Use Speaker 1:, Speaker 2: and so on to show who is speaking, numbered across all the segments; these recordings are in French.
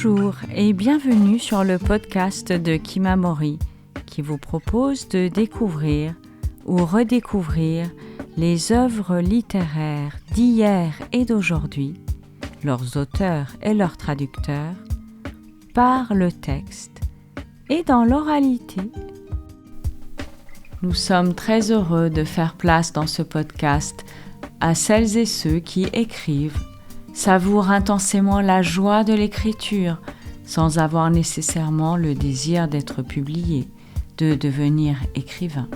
Speaker 1: Bonjour et bienvenue sur le podcast de Kimamori qui vous propose de découvrir ou redécouvrir les œuvres littéraires d'hier et d'aujourd'hui, leurs auteurs et leurs traducteurs, par le texte et dans l'oralité. Nous sommes très heureux de faire place dans ce podcast à celles et ceux qui écrivent, savourent intensément la joie de l'écriture sans avoir nécessairement le désir d'être publié, de devenir écrivain.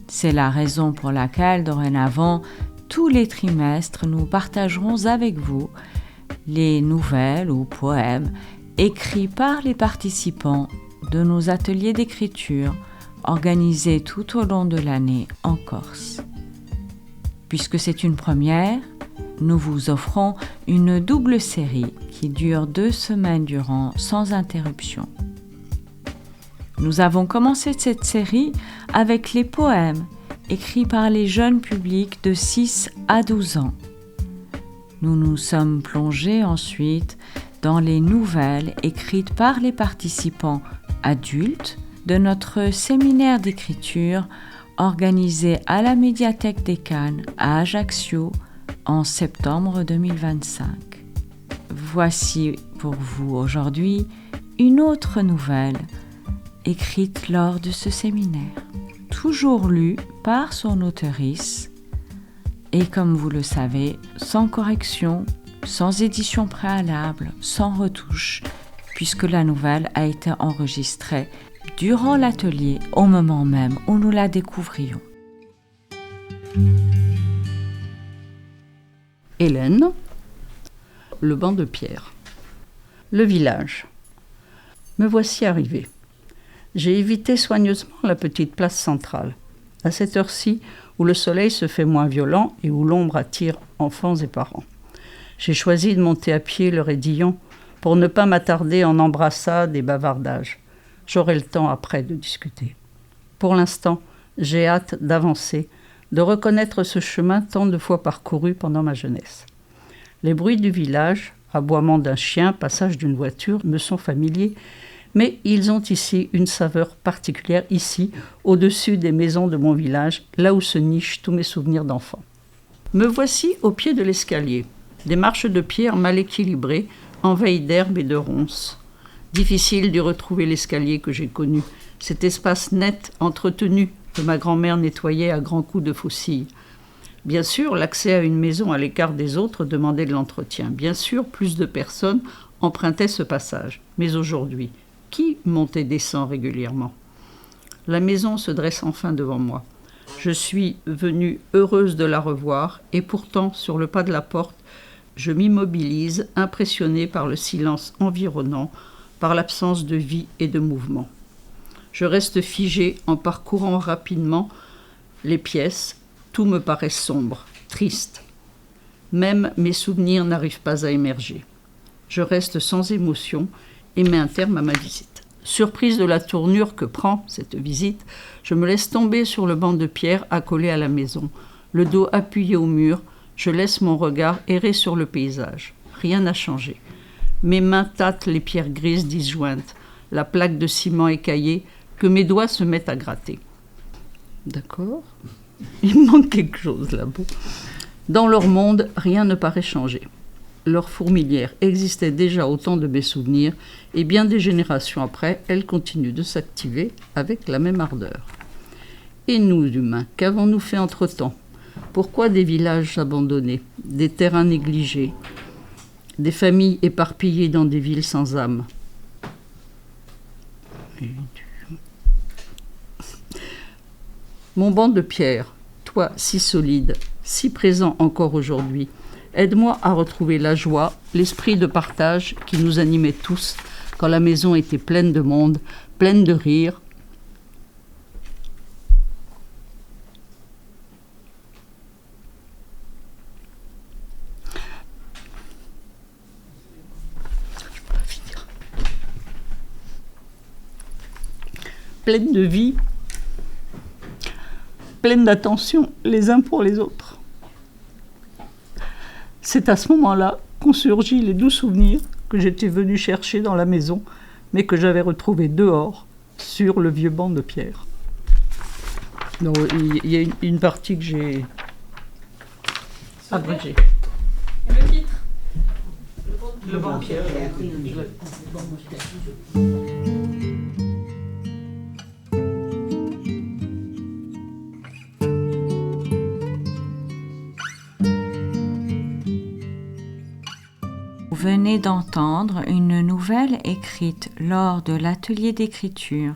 Speaker 1: C'est la raison pour laquelle, dorénavant, tous les trimestres, nous partagerons avec vous les nouvelles ou poèmes écrits par les participants de nos ateliers d'écriture organisés tout au long de l'année en Corse. Puisque c'est une première, nous vous offrons une double série qui dure 2 semaines durant sans interruption. Nous avons commencé cette série avec les poèmes écrits par les jeunes publics de 6 à 12 ans. Nous nous sommes plongés ensuite dans les nouvelles écrites par les participants adultes de notre séminaire d'écriture organisé à la médiathèque des Cannes à Ajaccio en septembre 2025. Voici pour vous aujourd'hui une autre nouvelle écrite lors de ce séminaire, toujours lue par son auteurice et comme vous le savez, sans correction, sans édition préalable, sans retouche, puisque la nouvelle a été enregistrée durant l'atelier au moment même où nous la découvrions.
Speaker 2: Hélène, le banc de pierre. Le village. Me voici arrivée. J'ai évité soigneusement la petite place centrale, à cette heure-ci où le soleil se fait moins violent et où l'ombre attire enfants et parents. J'ai choisi de monter à pied le raidillon pour ne pas m'attarder en embrassades et bavardages. J'aurai le temps après de discuter. Pour l'instant, j'ai hâte d'avancer, de reconnaître ce chemin tant de fois parcouru pendant ma jeunesse. Les bruits du village, aboiement d'un chien, passage d'une voiture, me sont familiers, mais ils ont ici une saveur particulière, ici, au-dessus des maisons de mon village, là où se nichent tous mes souvenirs d'enfant. Me voici au pied de l'escalier, des marches de pierre mal équilibrées, en veille d'herbe et de ronces. Difficile de retrouver l'escalier que j'ai connu, cet espace net, entretenu, que ma grand-mère nettoyait à grands coups de faucille. Bien sûr, l'accès à une maison à l'écart des autres demandait de l'entretien. Bien sûr, plus de personnes empruntaient ce passage. Mais aujourd'hui, qui monte et descend régulièrement ? La maison se dresse enfin devant moi. Je suis venue heureuse de la revoir et pourtant, sur le pas de la porte, je m'immobilise, impressionnée par le silence environnant, par l'absence de vie et de mouvement. Je reste figée en parcourant rapidement les pièces. Tout me paraît sombre, triste. Même mes souvenirs n'arrivent pas à émerger. Je reste sans émotion et mets un terme à ma visite. Surprise de la tournure que prend cette visite, je me laisse tomber sur le banc de pierre accolé à la maison. Le dos appuyé au mur, je laisse mon regard errer sur le paysage. Rien n'a changé. Mes mains tâtent les pierres grises disjointes, la plaque de ciment écaillée que mes doigts se mettent à gratter. D'accord ? Il manque quelque chose là-bas. Dans leur monde, rien ne paraît changer. Leur fourmilière existait déjà au temps de mes souvenirs et bien des générations après, elle continue de s'activer avec la même ardeur. Et nous, humains, qu'avons-nous fait entre-temps ? Pourquoi des villages abandonnés, des terrains négligés, des familles éparpillées dans des villes sans âme ? Mon banc de pierre, toi si solide, si présent encore aujourd'hui, aide-moi à retrouver la joie, l'esprit de partage qui nous animait tous quand la maison était pleine de monde, pleine de rire. Pleine de vie, pleine d'attention les uns pour les autres. C'est à ce moment-là qu'ont surgi les doux souvenirs que j'étais venue chercher dans la maison, mais que j'avais retrouvé dehors, sur le vieux banc de pierre. Donc, il y a une partie que j'ai abrégée.
Speaker 3: Le titre.
Speaker 2: Le banc de pierre.
Speaker 1: Vous venez d'entendre une nouvelle écrite lors de l'atelier d'écriture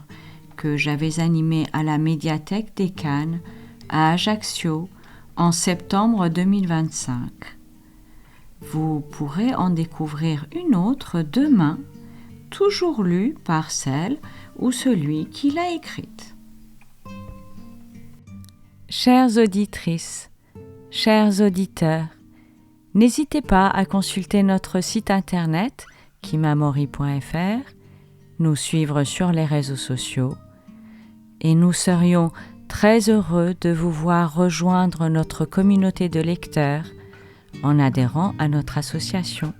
Speaker 1: que j'avais animé à la médiathèque des Cannes à Ajaccio en septembre 2025. Vous pourrez en découvrir une autre demain, toujours lue par celle ou celui qui l'a écrite. Chères auditrices, chers auditeurs, n'hésitez pas à consulter notre site internet kimamori.fr, nous suivre sur les réseaux sociaux et nous serions très heureux de vous voir rejoindre notre communauté de lecteurs en adhérant à notre association.